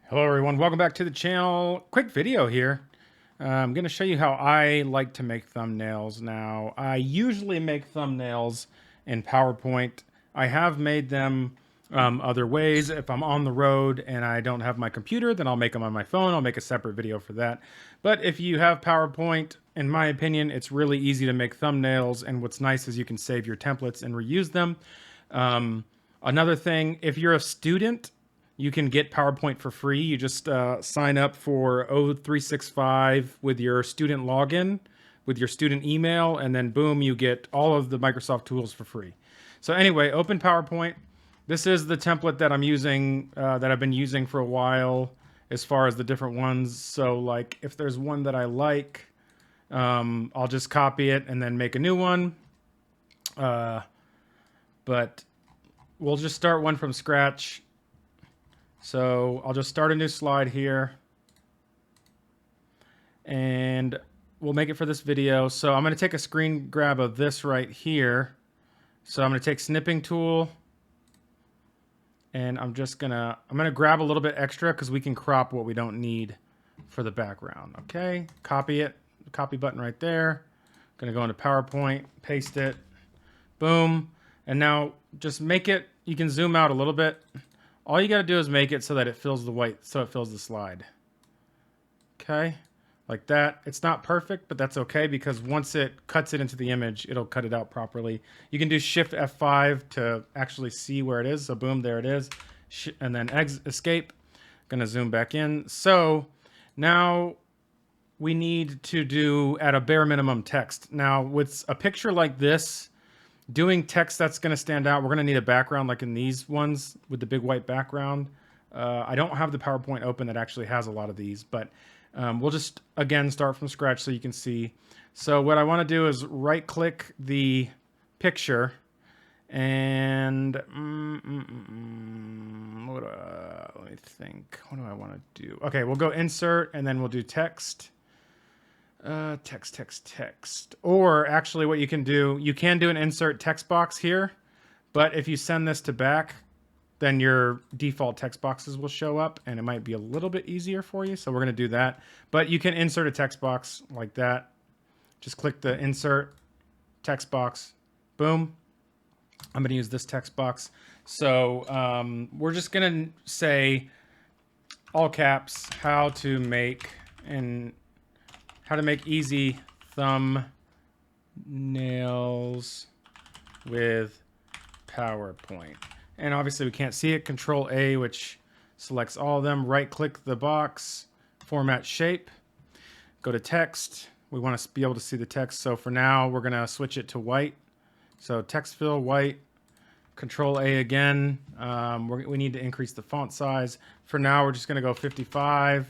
Hello everyone, welcome back to the channel. Quick video here. I'm going to show you how I like to make thumbnails now. I usually make thumbnails in PowerPoint. I have made them other ways. If I'm on the road and I don't have my computer, then I'll make them on my phone. I'll make a separate video for that. But if you have PowerPoint, in my opinion, it's really easy to make thumbnails. And what's nice is you can save your templates and reuse them. Another thing, if you're a student, you can get PowerPoint for free. You just sign up for O365 with your student login, with your student email, and then boom, you get all of the Microsoft tools for free. So anyway, open PowerPoint. This is the template that I'm using, that I've been using for a while as far as the different ones. So like if there's one that I like, I'll just copy it and then make a new one. But we'll just start one from scratch. So I'll just start a new slide here and we'll make it for this video. So I'm going to take a screen grab of this right here. So I'm going to take snipping tool and I'm going to grab a little bit extra because we can crop what we don't need for the background. Okay, copy it, copy button right there. Going to go into PowerPoint, paste it, boom. And now just make it, you can zoom out a little bit. All you got to do is make it so that it fills the white, so it fills the slide. Okay, like that. It's not perfect, but that's okay because once it cuts it into the image, it'll cut it out properly. You can do Shift F5 to actually see where it is. So boom, there it is. And then escape. Gonna zoom back in. So now we need to do at a bare minimum text. Now with a picture like this, doing text that's going to stand out, we're going to need a background like in these ones with the big white background. I don't have the PowerPoint open that actually has a lot of these, but we'll just, again, start from scratch so you can see. So what I want to do is right-click the picture and let me think. What do I want to do? Okay, we'll go Insert, and then we'll do Text. Text. Or actually what you can do an insert text box here, but if you send this to back, then your default text boxes will show up and it might be a little bit easier for you. So we're going to do that, but you can insert a text box like that. Just click the insert text box, boom. I'm going to use this text box. So we're just going to say all caps, how to make easy thumbnails with PowerPoint. And obviously we can't see it. Control A, which selects all of them. Right click the box, format shape, go to text. We want to be able to see the text. So for now, we're going to switch it to white. So text fill white, Control A again. We need to increase the font size. For now, we're just going to go 55.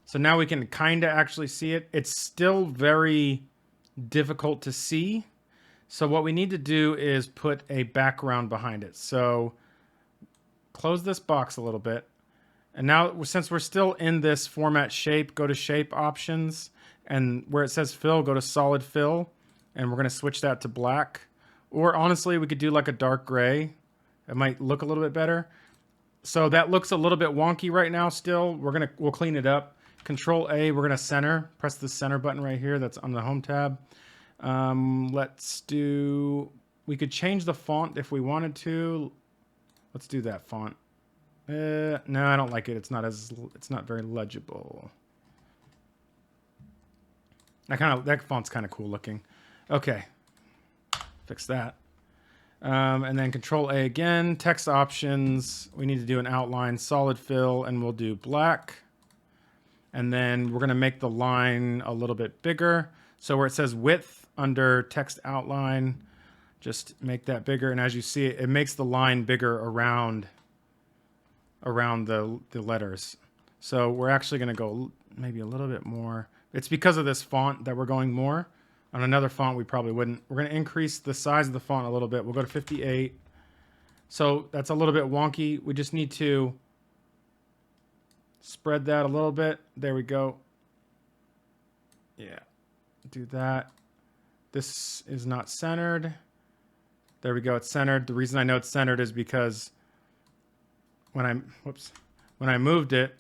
So now we can kind of actually see it. It's still very difficult to see. So what we need to do is put a background behind it. So close this box a little bit. And now since we're still in this format shape, go to shape options. And where it says fill, go to solid fill. And we're going to switch that to black. Or honestly, we could do like a dark gray. It might look a little bit better. So that looks a little bit wonky right now still. We'll clean it up. Control A, we're going to center. Press the center button right here. That's on the home tab. We could change the font if we wanted to. Let's do that font. No, I don't like it. It's not very legible. That font's kind of cool looking. Okay. Fix that. And then Control A again. Text options. We need to do an outline, solid fill, and we'll do black. And then we're going to make the line a little bit bigger. So where it says width under text outline, just make that bigger. And as you see, it makes the line bigger around the letters. So we're actually going to go maybe a little bit more. It's because of this font that we're going more. On another font, we probably wouldn't. We're going to increase the size of the font a little bit. We'll go to 58. So that's a little bit wonky. We just need to spread that a little bit. There we go. Yeah, do that. This is not centered. There we go, it's centered. The reason I know it's centered is because when When I moved it,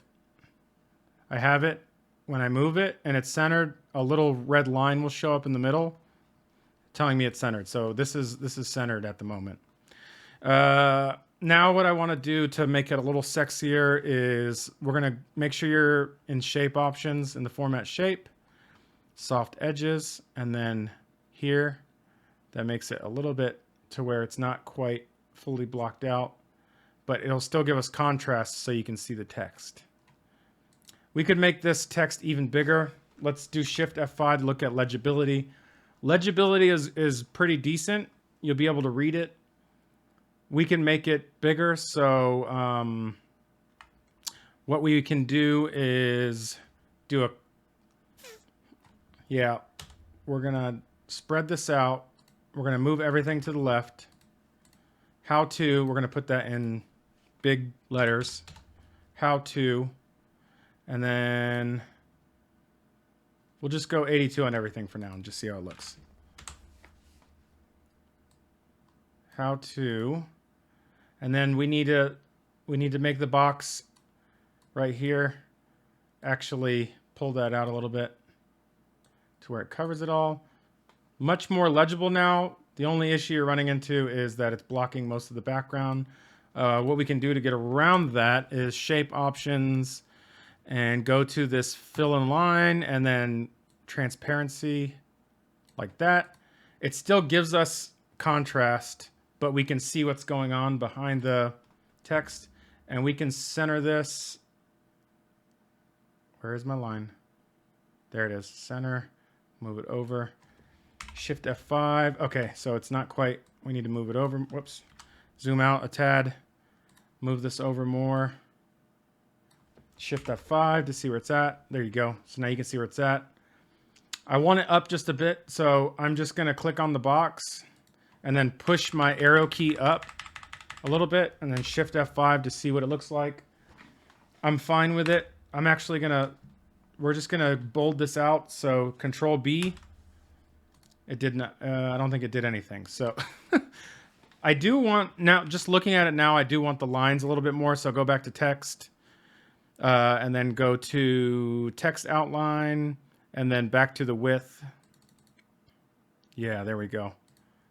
I have it. When I move it and it's centered, a little red line will show up in the middle telling me it's centered. So this is centered at the moment. Now what I want to do to make it a little sexier is we're going to make sure you're in shape options in the format shape, soft edges, and then here, that makes it a little bit to where it's not quite fully blocked out, but it'll still give us contrast so you can see the text. We could make this text even bigger. Let's do Shift F5 to look at legibility. Legibility is pretty decent. You'll be able to read it. We can make it bigger. So what we can do is do a, yeah, we're going to spread this out. We're going to move everything to the left. How to, we're going to put that in big letters. How to, and then we'll just go 82 on everything for now and just see how it looks. How to, and then we need to make the box right here. Actually pull that out a little bit to where it covers it all. Much more legible now. The only issue you're running into is that it's blocking most of the background. What we can do to get around that is shape options and go to this fill in line and then transparency like that. It still gives us contrast, but we can see what's going on behind the text, and we can center this. Where is my line? There it is. Center, move it over. Shift F5. Okay, so it's not quite, we need to move it over. Whoops. Zoom out a tad. Move this over more. Shift F5 to see where it's at. There you go. So now you can see where it's at. I want it up just a bit, so I'm just going to click on the box and then push my arrow key up a little bit and then Shift F5 to see what it looks like. I'm fine with it. I'm actually going to, we're just going to bold this out. So Control B. It did not, I don't think it did anything. So I do want, now just looking at it now, I do want the lines a little bit more. So go back to text and then go to text outline and then back to the width. Yeah, there we go.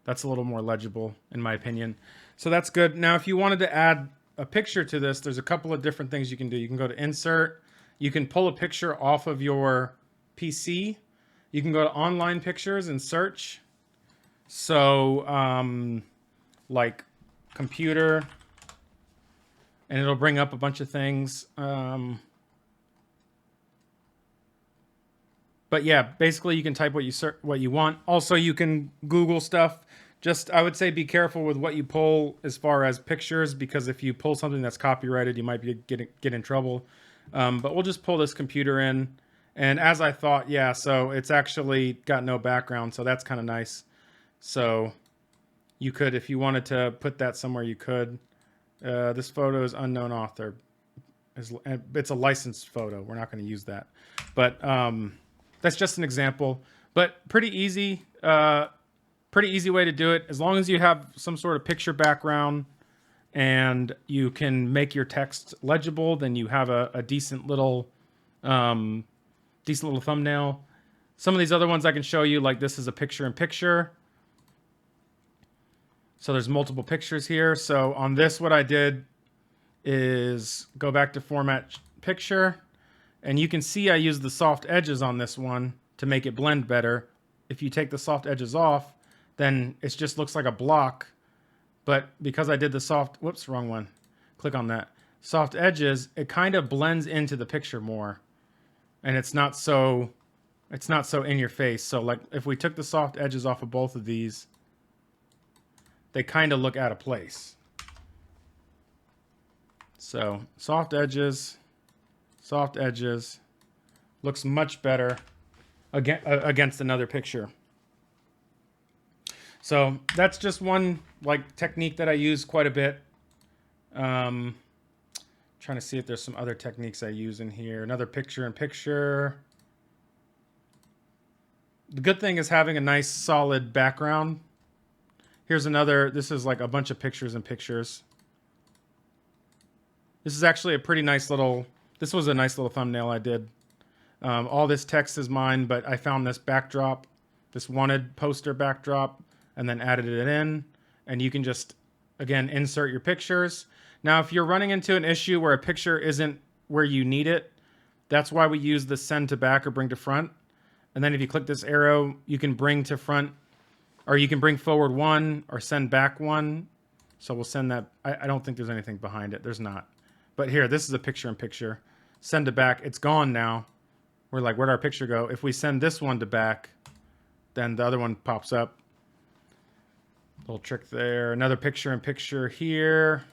That's a little more legible in my opinion. So that's good. Now, if you wanted to add a picture to this, there's a couple of different things you can do. You can go to insert. You can pull a picture off of your PC. You can go to online pictures and search. So like computer, and it'll bring up a bunch of things. But yeah, basically you can type what you want. Also, you can Google stuff. Just, I would say be careful with what you pull as far as pictures, because if you pull something that's copyrighted, you might get in trouble. But we'll just pull this computer in. And as I thought, yeah, so it's actually got no background, so that's kind of nice. So you could, if you wanted to put that somewhere, you could. This photo is unknown author. It's a licensed photo. We're not going to use that. But that's just an example. But pretty easy way to do it. As long as you have some sort of picture background and you can make your text legible, then you have a decent little thumbnail. Some of these other ones I can show you, like this is a picture-in-picture. So there's multiple pictures here. So on this, what I did is go back to format picture, and you can see I used the soft edges on this one to make it blend better. If you take the soft edges off, then it just looks like a block. But because I did the soft, whoops, wrong one. Click on that. Soft edges, it kind of blends into the picture more. And it's not so in your face. So like if we took the soft edges off of both of these, they kind of look out of place. So soft edges, looks much better against another picture. So that's just one like technique that I use quite a bit. Trying to see if there's some other techniques I use in here. Another picture-in-picture. The good thing is having a nice solid background. Here's another, this is like a bunch of pictures in pictures. This is actually a pretty nice little, this was a nice little thumbnail I did. All this text is mine, but I found this backdrop, this wanted poster backdrop, and then added it in. And you can just, again, insert your pictures. Now, if you're running into an issue where a picture isn't where you need it, that's why we use the send to back or bring to front. And then if you click this arrow, you can bring to front, or you can bring forward one or send back one. So we'll send that. I don't think there's anything behind it. There's not. But here, this is a picture in picture. Send to back. It's gone now. We're like, where'd our picture go? If we send this one to back, then the other one pops up. Little trick there. Another picture in picture here.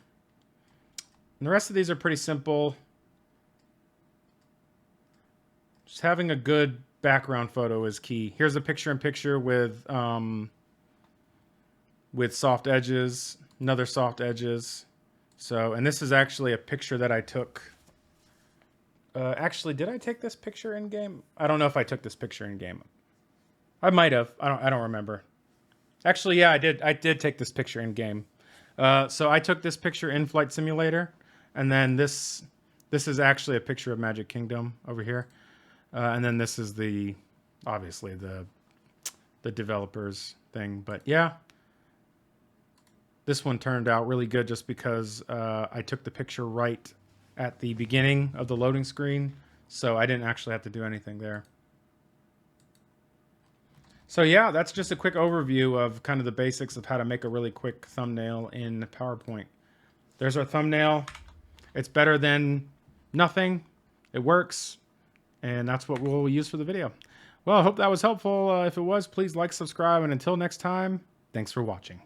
And the rest of these are pretty simple. Just having a good background photo is key. Here's a picture in picture with soft edges, another soft edges. So, and this is actually a picture that I took. Actually, did I take this picture in game? I don't know if I took this picture in game. I might have. I don't remember. Actually, yeah, I did. I did take this picture in game. So I took this picture in Flight Simulator, and then this is actually a picture of Magic Kingdom over here. And then this is obviously the developers thing. But yeah, this one turned out really good just because I took the picture right at the beginning of the loading screen. So I didn't actually have to do anything there. So yeah, that's just a quick overview of kind of the basics of how to make a really quick thumbnail in PowerPoint. There's our thumbnail. It's better than nothing. It works. And that's what we'll use for the video. Well, I hope that was helpful. If it was, please like, subscribe, and until next time, thanks for watching.